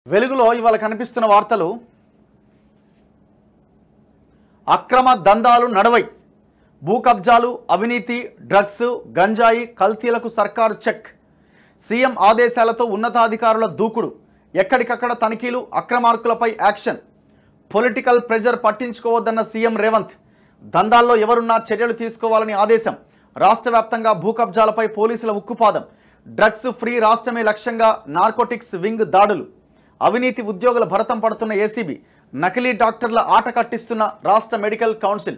వెలుగులో ఇవాళ కనిపిస్తున్న వార్తలు అక్రమ దందాలు నడవై భూ కబ్జాలు అవినీతి డ్రగ్స్ గంజాయి కల్తీలకు సర్కారు చెక్ సీఎం ఆదేశాలతో ఉన్నతాధికారుల దూకుడు ఎక్కడికక్కడ తనిఖీలు అక్రమార్కులపై యాక్షన్ పొలిటికల్ ప్రెజర్ పట్టించుకోవద్దన్న సీఎం రేవంత్ దందాల్లో ఎవరున్నా చర్యలు తీసుకోవాలని ఆదేశం రాష్ట్రవ్యాప్తంగా భూ కబ్జాలపై పోలీసుల ఉక్కుపాదం డ్రగ్స్ ఫ్రీ రాష్ట్రమే లక్ష్యంగా నార్కోటిక్స్ వింగ్ దాడులు అవినీతి ఉద్యోగుల భరతం పడుతున్న ఏసీబీ నకిలీ డాక్టర్ల ఆట కట్టిస్తున్న రాష్ట్ర మెడికల్ కౌన్సిల్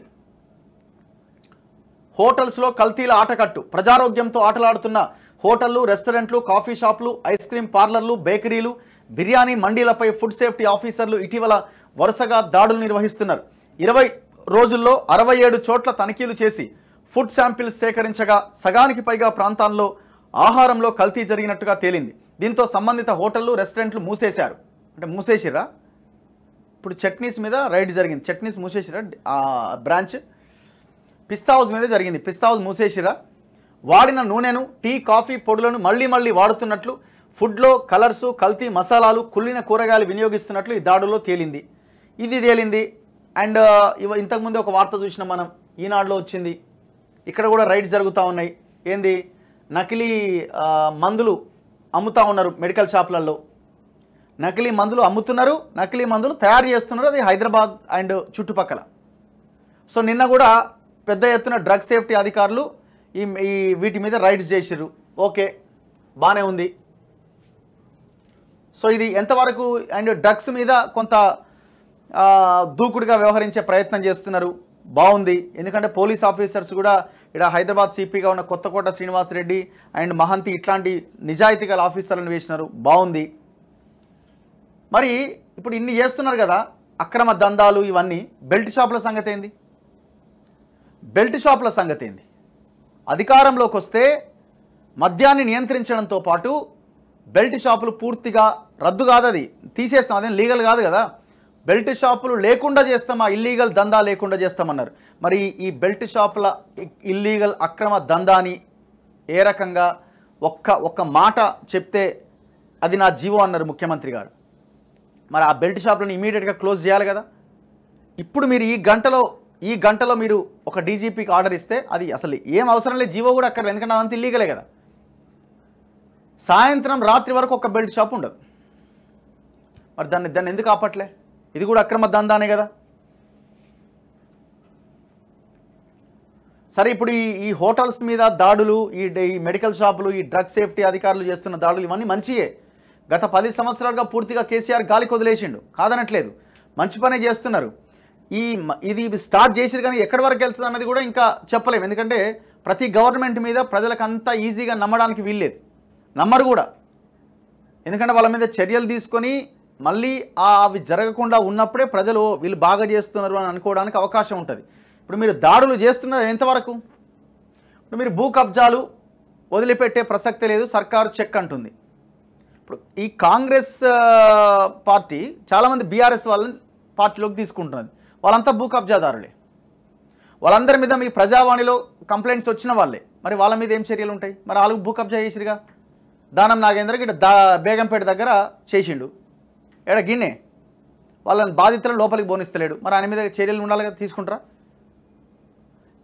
హోటల్స్లో కల్తీల ఆటకట్టు ప్రజారోగ్యంతో ఆటలాడుతున్న హోటళ్లు రెస్టారెంట్లు కాఫీ షాపులు ఐస్ క్రీమ్ పార్లర్లు బేకరీలు బిర్యానీ మండీలపై ఫుడ్ సేఫ్టీ ఆఫీసర్లు ఇటీవల వరుసగా దాడులు నిర్వహిస్తున్నారు 20 రోజుల్లో 67 చోట్ల తనిఖీలు చేసి ఫుడ్ శాంపిల్స్ సేకరించగా సగానికి పైగా ప్రాంతాల్లో ఆహారంలో కల్తీ జరిగినట్టుగా తేలింది దీంతో సంబంధిత హోటళ్లు రెస్టారెంట్లు మూసేశారు అంటే మూసేసిరా ఇప్పుడు చట్నీస్ మీద రైడ్ జరిగింది చట్నీస్ మూసేసిరా బ్రాంచ్ పిస్తా హౌస్ మీద జరిగింది పిస్తా హౌస్ మూసేసిరా వాడిన నూనెను టీ కాఫీ పొడులను మళ్ళీ వాడుతున్నట్లు ఫుడ్లో కలర్సు కల్తీ మసాలాలు కుళ్ళిన కూరగాయలు వినియోగిస్తున్నట్లు ఈ దాడుల్లో తేలింది ఇది తేలింది అండ్ ఇంతకుముందు ఒక వార్త చూసినాం మనం ఈనాడులో వచ్చింది ఇక్కడ కూడా రైడ్స్ జరుగుతూ ఉన్నాయి ఏంది నకిలీ మందులు అమ్ముతూ ఉన్నారు మెడికల్ షాపులలో నకిలీ మందులు అమ్ముతున్నారు నకిలీ మందులు తయారు చేస్తున్నారు అది హైదరాబాద్ అండ్ చుట్టుపక్కల సో నిన్న కూడా పెద్ద ఎత్తున డ్రగ్ సేఫ్టీ అధికారులు ఈ వీటి మీద రైడ్స్ చేసిర్రు ఓకే బాగానే ఉంది సో ఇది ఎంతవరకు అండ్ డ్రగ్స్ మీద కొంత దూకుడుగా వ్యవహరించే ప్రయత్నం చేస్తున్నారు బాగుంది ఎందుకంటే పోలీస్ ఆఫీసర్స్ కూడా ఇక్కడ హైదరాబాద్ సిపిగా ఉన్న కొత్తకోట శ్రీనివాసరెడ్డి అండ్ మహంతి ఇట్లాంటి నిజాయితీ గల ఆఫీసర్లను వేసినారు బాగుంది మరి ఇప్పుడు ఇన్ని చేస్తున్నారు కదా అక్రమ దందాలు ఇవన్నీ బెల్ట్ షాపుల సంగతి ఏంది బెల్ట్ షాపుల సంగతి ఏంది అధికారంలోకి వస్తే మద్యాన్ని నియంత్రించడంతో పాటు బెల్ట్ షాపులు పూర్తిగా రద్దు కాదు అది తీసేస్తాం అదేం లీగల్ కాదు కదా బెల్ట్ షాపులు లేకుండా చేస్తామా ఇల్లీగల్ దందా లేకుండా చేస్తామన్నారు మరి ఈ బెల్ట్ షాపుల ఇల్లీగల్ అక్రమ దందాని ఏ రకంగా ఒక్క మాట చెప్తే అది నా జీవో అన్నారు ముఖ్యమంత్రి గారు మరి ఆ బెల్ట్ షాపులను ఇమీడియట్గా క్లోజ్ చేయాలి కదా ఇప్పుడు మీరు ఈ గంటలో మీరు ఒక డీజీపీకి ఆర్డర్ ఇస్తే అది అసలు ఏం అవసరం లేదు జీవో కూడా అక్కర్లేదు ఎందుకంటే అదంతా ఇల్లీగలే కదా సాయంత్రం రాత్రి వరకు ఒక బెల్ట్ షాప్ ఉండదు మరి దాన్ని ఎందుకు ఆపట్లే ఇది కూడా అక్రమ దందానే కదా సరే ఇప్పుడు ఈ హోటల్స్ మీద దాడులు ఈ మెడికల్ షాపులు ఈ డ్రగ్ సేఫ్టీ అధికారులు చేస్తున్న దాడులు ఇవన్నీ మంచియే గత 10 సంవత్సరాలుగా పూర్తిగా కేసీఆర్ గాలికి వదిలేసిండు కాదనట్లేదు మంచి పనే చేస్తున్నారు ఇది స్టార్ట్ చేసిరు కానీ ఎక్కడి వరకు వెళ్తుంది అన్నది కూడా ఇంకా చెప్పలేము ఎందుకంటే ప్రతి గవర్నమెంట్ మీద ప్రజలకు అంత ఈజీగా నమ్మడానికి వీల్లేదు నమ్మరు కూడా ఎందుకంటే వాళ్ళ మీద చర్యలు తీసుకొని మళ్ళీ అవి జరగకుండా ఉన్నప్పుడే ప్రజలు వీళ్ళు బాగా చేస్తున్నారు అని అనుకోవడానికి అవకాశం ఉంటుంది ఇప్పుడు మీరు దాడులు చేస్తున్నారు ఎంతవరకు ఇప్పుడు మీరు భూ కబ్జాలు వదిలిపెట్టే ప్రసక్తి లేదు సర్కారు చెక్ అంటుంది ఇప్పుడు ఈ కాంగ్రెస్ పార్టీ చాలామంది బీఆర్ఎస్ వాళ్ళని పార్టీలోకి తీసుకుంటున్నది వాళ్ళంతా భూ కబ్జాదారులే వాళ్ళందరి మీద మీ ప్రజావాణిలో కంప్లైంట్స్ వచ్చిన వాళ్ళే మరి వాళ్ళ మీద ఏం చర్యలు ఉంటాయి మరి వాళ్ళు భూ కబ్జా చేసిరుగా దానం నాగేంద్రకి ఇక్కడ బేగంపేట దగ్గర చేసిండు ఎడ గిన్నె వాళ్ళని బాధితులను లోపలికి బోనిస్తలేడు మరి ఆయన మీద చర్యలు ఉండాలి కదా తీసుకుంటారా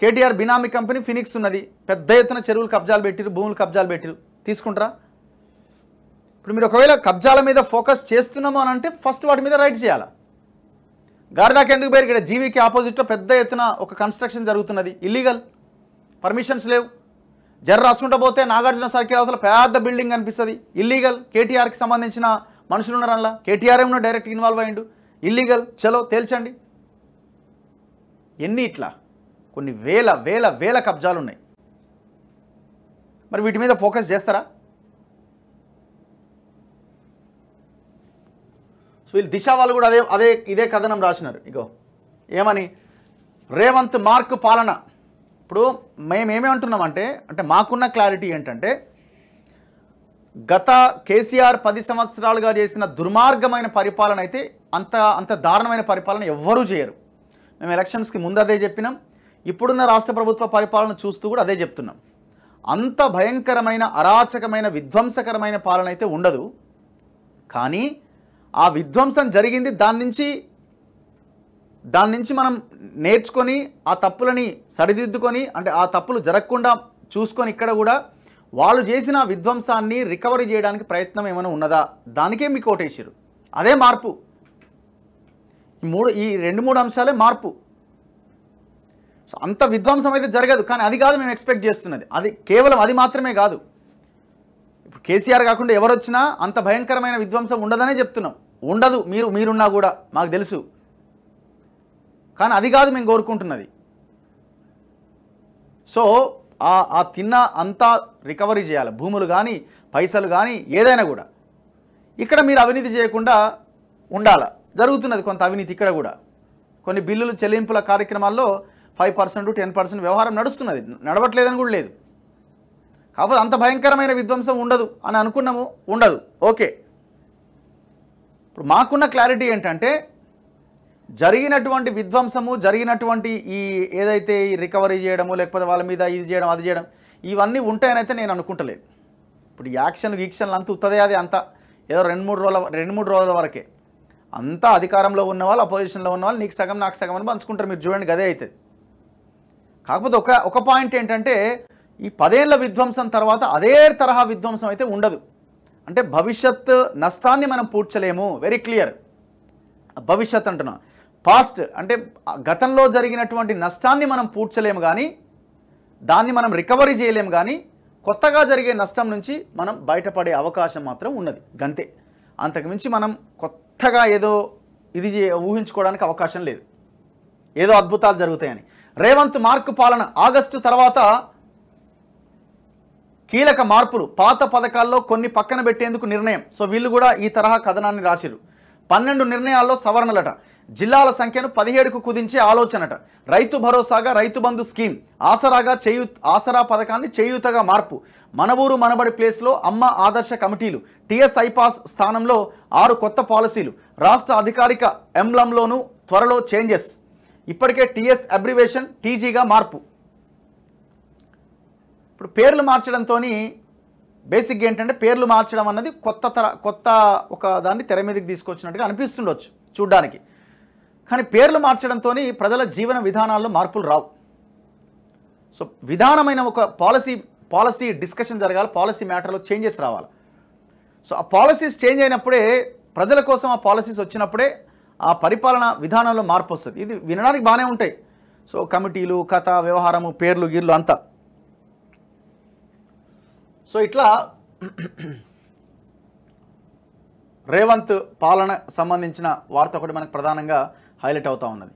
కేటీఆర్ బినామీ కంపెనీ ఫినిక్స్ ఉన్నది పెద్ద ఎత్తున చెరువులు కబ్జాలు పెట్టిరు భూములు కబ్జాలు పెట్టిరు తీసుకుంటారా ఇప్పుడు మీరు ఒకవేళ కబ్జాల మీద ఫోకస్ చేస్తున్నాము అని అంటే ఫస్ట్ వాటి మీద రైట్ చేయాలా గాడిదాకి ఎందుకు పేరు ఇక్కడ జీవీకి ఆపోజిట్లో పెద్ద ఎత్తున ఒక కన్స్ట్రక్షన్ జరుగుతున్నది ఇల్లీగల్ పర్మిషన్స్ లేవు జర్ర రాసుకుంటూ పోతే నాగార్జున సర్కిల్ అవతల పెద్ద బిల్డింగ్ కనిపిస్తుంది ఇల్లీగల్ కేటీఆర్కి సంబంధించిన మనుషులు ఉన్నారు అందులో కేటీఆర్ ఏమన్నా డైరెక్ట్ ఇన్వాల్వ్ అయ్యిండు ఇల్లీగల్ చలో తేల్చండి ఎన్ని ఇట్లా కొన్ని వేల కబ్జాలు ఉన్నాయి మరి వీటి మీద ఫోకస్ చేస్తారా సో వీళ్ళు దిశ వాళ్ళు కూడా ఇదే కథనం రాసినారు ఇగో ఏమని రేవంత్ మార్క్ పాలన ఇప్పుడు మేమేమంటున్నామంటే మాకున్న క్లారిటీ ఏంటంటే గత కేసీఆర్ 10 సంవత్సరాలుగా చేసిన దుర్మార్గమైన పరిపాలన అయితే అంత దారుణమైన పరిపాలన ఎవ్వరూ చేయరు మేము ఎలక్షన్స్కి ముందు అదే చెప్పినాం ఇప్పుడున్న రాష్ట్ర ప్రభుత్వ పరిపాలన చూస్తూ కూడా అదే చెప్తున్నాం అంత భయంకరమైన అరాచకమైన విధ్వంసకరమైన పాలన అయితే ఉండదు కానీ ఆ విధ్వంసం జరిగింది, దాని నుంచి మనం నేర్చుకొని ఆ తప్పులని సరిదిద్దుకొని, అంటే ఆ తప్పులు జరగకుండా చూసుకొని ఇక్కడ కూడా వాళ్ళు చేసిన విధ్వంసాన్ని రికవరీ చేయడానికి ప్రయత్నం ఏమైనా ఉన్నదా, దానికే మీకు ఓటేసారు. అదే మార్పు. ఈ 2-3 అంశాలే మార్పు. సో అంత విధ్వంసం అయితే జరగదు, కానీ అది కాదు మేము ఎక్స్పెక్ట్ చేస్తున్నది. అది కేవలం అది మాత్రమే కాదు. ఇప్పుడు కేసీఆర్ కాకుండా ఎవరు వచ్చినా అంత భయంకరమైన విధ్వంసం ఉండదనే చెప్తున్నాం. ఉండదు, మీరున్నా కూడా మాకు తెలుసు. కానీ అది కాదు మేము కోరుకుంటున్నది. సో ఆ తిన్న అంతా రికవరీ చేయాలి, భూములు కానీ పైసలు కానీ ఏదైనా కూడా. ఇక్కడ మీరు అవినీతి చేయకుండా ఉండాలి. జరుగుతున్నది కొంత అవినీతి ఇక్కడ కూడా. కొన్ని బిల్లులు చెల్లింపుల కార్యక్రమాల్లో 5% 10% వ్యవహారం నడుస్తున్నది, నడవట్లేదని కూడా లేదు. కాకపోతే అంత భయంకరమైన విధ్వంసం ఉండదు అని అనుకున్నాము, ఉండదు. ఓకే, ఇప్పుడు మాకున్న క్లారిటీ ఏంటంటే జరిగినటువంటి విధ్వంసము, జరిగినటువంటి ఈ ఏదైతే ఈ రికవరీ చేయడము, లేకపోతే వాళ్ళ మీద ఇది చేయడం అది చేయడం, ఇవన్నీ ఉంటాయనైతే నేను అనుకుంటలేదు. ఇప్పుడు గీక్షన్లు అంతా ఉత్తదే, అది అంతా ఏదో 2-3 రోజుల వరకే. అంతా అధికారంలో ఉన్న వాళ్ళు, అపోజిషన్లో ఉన్న వాళ్ళు నీకు సగం నాకు సగం అని పంచుకుంటారు. మీరు చూడండి, గదే అవుతుంది. కాకపోతే ఒక పాయింట్ ఏంటంటే ఈ 10 ఏళ్ల విధ్వంసం తర్వాత అదే తరహా విధ్వంసం అయితే ఉండదు. అంటే భవిష్యత్ నష్టాన్ని మనం పూడ్చలేము. Very clear. భవిష్యత్ అంటున్నా, పాస్ట్ అంటే గతంలో జరిగినటువంటి నష్టాన్ని మనం పూడ్చలేము, కానీ దాన్ని మనం రికవరీ చేయలేము. కానీ కొత్తగా జరిగే నష్టం నుంచి మనం బయటపడే అవకాశం మాత్రం ఉన్నది, గంతే. అంతకుమించి మనం కొత్తగా ఏదో ఇది ఊహించుకోవడానికి అవకాశం లేదు, ఏదో అద్భుతాలు జరుగుతాయని. రేవంత్ మార్కు పాలన, ఆగస్టు తర్వాత కీలక మార్పులు, పాత పథకాల్లో కొన్ని పక్కన పెట్టేందుకు నిర్ణయం. సో వీళ్ళు కూడా ఈ తరహా కథనాన్ని రాసిరు. 12 నిర్ణయాల్లో సవరణలట. జిల్లాల సంఖ్యను 17కు కుదించే ఆలోచనట. రైతు భరోసాగా రైతు బంధు స్కీమ్, ఆసరా పథకాన్ని చేయూతగా మార్పు. మన ఊరు మనబడి ప్లేస్లో అమ్మ ఆదర్శ కమిటీలు. టీఎస్ ఐపాస్ స్థానంలో 6 కొత్త పాలసీలు. రాష్ట్ర అధికారిక ఎంబ్లంలోనూ త్వరలో చేంజెస్. ఇప్పటికే టీఎస్ అబ్రివేషన్ టీజీగా మార్పు. ఇప్పుడు పేర్లు మార్చడంతో బేసిక్గా ఏంటంటే పేర్లు మార్చడం అన్నది కొత్త ఒక దాన్ని తెర మీదకి తీసుకొచ్చినట్టుగా అనిపిస్తుండొచ్చు చూడ్డానికి. కానీ పేర్లు మార్చడంతో ప్రజల జీవన విధానాల్లో మార్పులు రావు. సో విధానమైన ఒక పాలసీ డిస్కషన్ జరగాలి, పాలసీ మ్యాటర్లో చేంజెస్ రావాలి. సో ఆ పాలసీస్ చేంజ్ అయినప్పుడే, ప్రజల కోసం ఆ పాలసీస్ వచ్చినప్పుడే ఆ పరిపాలన విధానంలో మార్పు వస్తుంది. ఇది వినడానికి బాగానే ఉంటాయి. సో కమిటీలు, కథ, వ్యవహారము, పేర్లు గీర్లు అంతా. సో ఇట్లా రేవంత్ పాలన సంబంధించిన వార్త ఒకటి మనకు ప్రధానంగా హైలైట్ అవుతూ ఉన్నది.